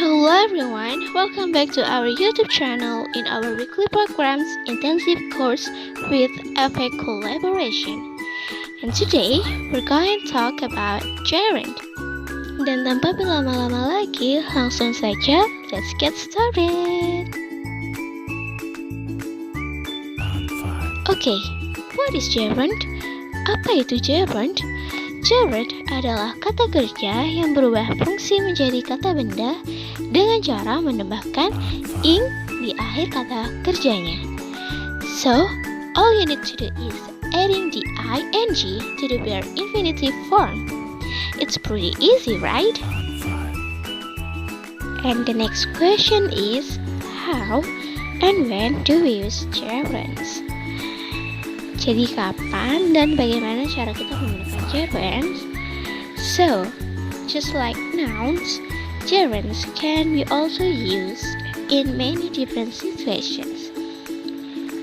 Hello everyone, welcome back to our YouTube channel in our weekly programs intensive course with FA collaboration. And today we're going to talk about gerund. Dan tanpa berlama-lama lagi, langsung saja let's get started. Okay, what is gerund? Apa itu gerund? Gerund adalah kata kerja yang berubah fungsi menjadi kata benda dengan cara menambahkan ing di akhir kata kerjanya. So, all you need to do is adding the ing to the bare infinitive form. It's pretty easy, right? And the next question is, how and when do we use gerunds? Jadi kapan dan bagaimana cara kita menggunakan gerunds? So, just like nouns, gerunds can be also used in many different situations.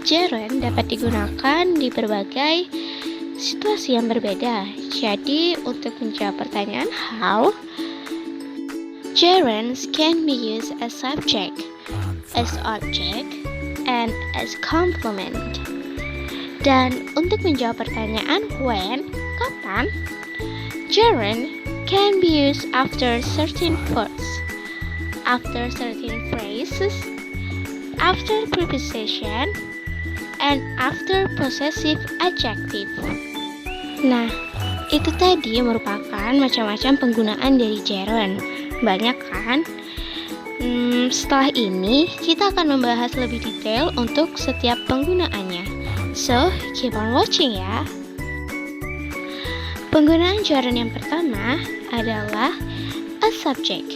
Gerund dapat digunakan di berbagai situasi yang berbeda. Jadi, untuk menjawab pertanyaan how, gerunds can be used as subject, as object, and as complement. Dan untuk menjawab pertanyaan when, kapan, gerund can be used after certain verbs, after certain phrases, after preposition, and after possessive adjective. Nah, itu tadi merupakan macam-macam penggunaan dari gerund. Banyak kan? Setelah ini, kita akan membahas lebih detail untuk setiap penggunaannya. So, keep on watching ya. Penggunaan gerund yang pertama adalah a subject.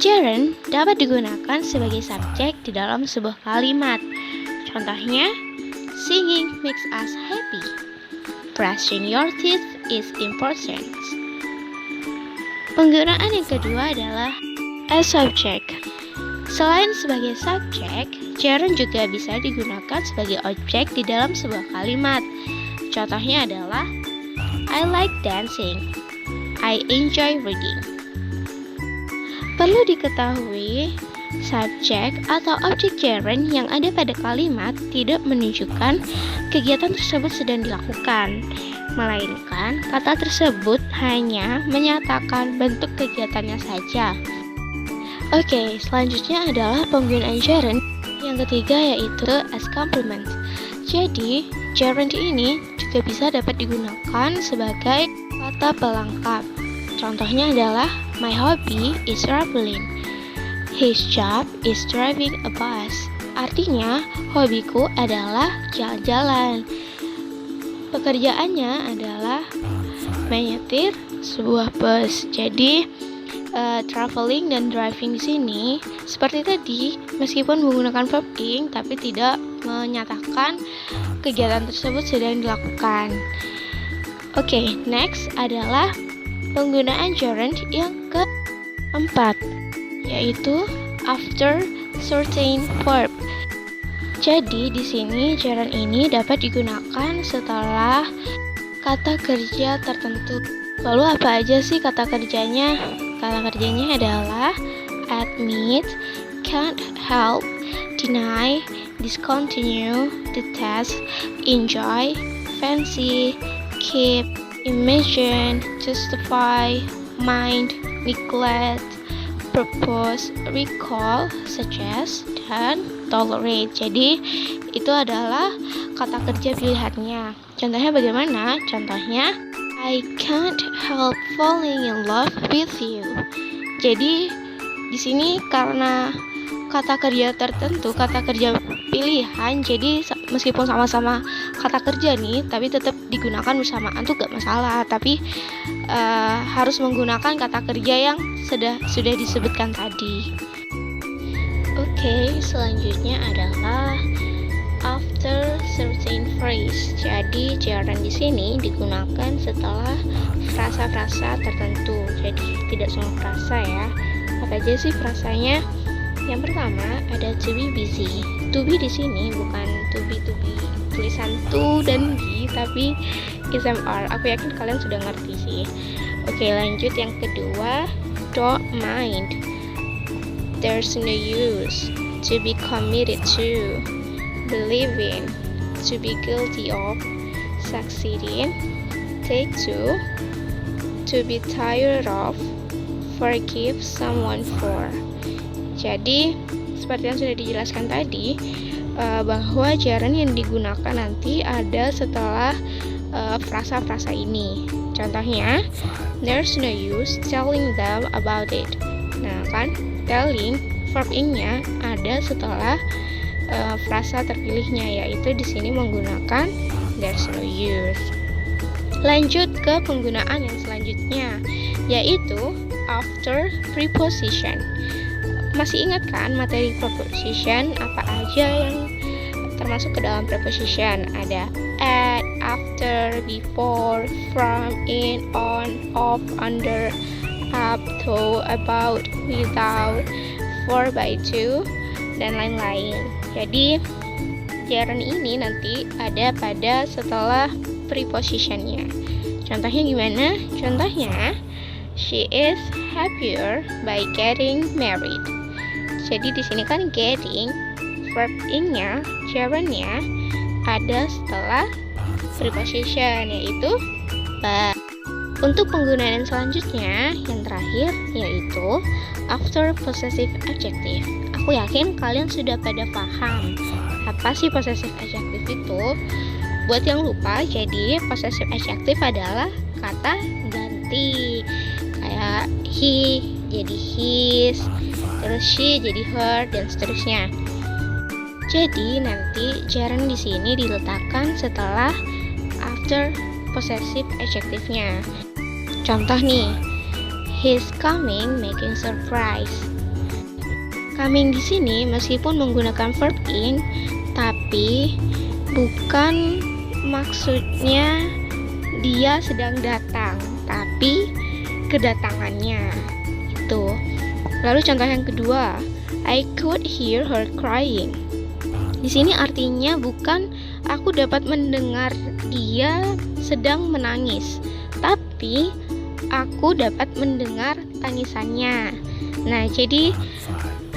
Gerund dapat digunakan sebagai subjek di dalam sebuah kalimat. Contohnya, singing makes us happy. Brushing your teeth is important. Penggunaan yang kedua adalah a subject. Selain sebagai subjek, gerund juga bisa digunakan sebagai objek di dalam sebuah kalimat. Contohnya adalah I like dancing, I enjoy reading. Perlu diketahui, subjek atau objek gerund yang ada pada kalimat tidak menunjukkan kegiatan tersebut sedang dilakukan, melainkan kata tersebut hanya menyatakan bentuk kegiatannya saja. Oke, selanjutnya adalah penggunaan gerund yang ketiga, yaitu as complement. Jadi, gerund ini juga bisa dapat digunakan sebagai kata pelengkap. Contohnya adalah my hobby is traveling, his job is driving a bus. Artinya, hobiku adalah jalan-jalan, pekerjaannya adalah menyetir sebuah bus. Jadi, traveling dan driving di sini seperti tadi, meskipun menggunakan verb ing tapi tidak menyatakan kegiatan tersebut sedang dilakukan. Oke, next adalah penggunaan gerund yang keempat, yaitu after certain verb. Jadi di sini gerund ini dapat digunakan setelah kata kerja tertentu. Lalu apa aja sih kata kerjanya? Kata kerjanya adalah admit, can't help, deny, discontinue, detest, enjoy, fancy, keep, imagine, justify, mind, neglect, propose, recall, suggest, dan tolerate. Jadi itu adalah kata kerja pilihannya. Contohnya bagaimana? Contohnya I can't help falling in love with you. Jadi di sini karena kata kerja tertentu, kata kerja pilihan, jadi meskipun sama-sama kata kerja nih, tapi tetap digunakan bersamaan tuh gak masalah. Tapi harus menggunakan kata kerja yang sudah disebutkan tadi. Oke, selanjutnya adalah after certain phrase. Jadi gerund di sini digunakan setelah frasa-frasa tertentu. Jadi tidak semua frasa ya. Apa aja sih frasanya? Yang pertama ada to be busy. To be di sini bukan to be tulisan to dan be, tapi SMR. Aku yakin kalian sudah ngerti sih. Oke, lanjut yang kedua, don't mind. there's no use, to be committed to, believe in, to be guilty of, succeeding, take to be tired of, forgive someone for. Jadi seperti yang sudah dijelaskan tadi, bahwa gerund yang digunakan nanti ada setelah frasa-frasa ini. Contohnya, there's no use telling them about it. Nah kan, telling verb ing-nya ada setelah frasa terpilihnya, yaitu di sini menggunakan there's no use. Lanjut ke penggunaan yang selanjutnya, yaitu after preposition. Masih ingat kan materi preposition apa aja yang termasuk ke dalam preposition? Ada at, after, before, from, in, on, of, under, up, to, about, without, for, by, to, dan lain-lain. Jadi gerund ini nanti ada pada setelah prepositionnya. Contohnya gimana? Contohnya, she is happier by getting married. Jadi di sini kan getting, verb ing-nya, gerund-nya ada setelah preposition, yaitu by. Untuk penggunaan yang selanjutnya, yang terakhir, yaitu after possessive adjective. Aku yakin kalian sudah pada paham apa sih possessive adjective itu. Buat yang lupa, jadi possessive adjective adalah kata ganti. Kayak he jadi his, terus she jadi her, dan seterusnya. Jadi nanti gerund di sini diletakkan setelah after possessive adjective-nya. Contoh nih, he's coming making surprise. Coming di sini meskipun menggunakan verb ing, tapi bukan maksudnya dia sedang datang, tapi kedatangannya itu. Lalu contoh yang kedua, I could hear her crying. Di sini artinya bukan aku dapat mendengar dia sedang menangis, tapi aku dapat mendengar tangisannya. Nah, jadi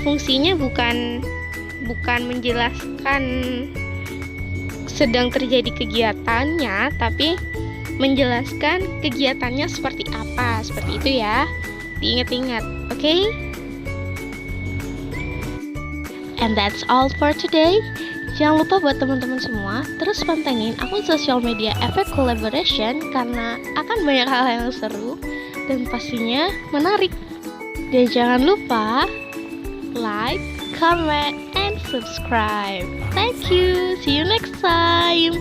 fungsinya bukan menjelaskan sedang terjadi kegiatannya, tapi menjelaskan kegiatannya seperti apa. Seperti itu ya. Diingat-ingat, oke? And that's all for today. Jangan lupa buat teman-teman semua terus pantengin akun sosial media Efek Collaboration karena akan banyak hal yang seru dan pastinya menarik. Dan jangan lupa like, comment, and subscribe. Thank you. See you next time.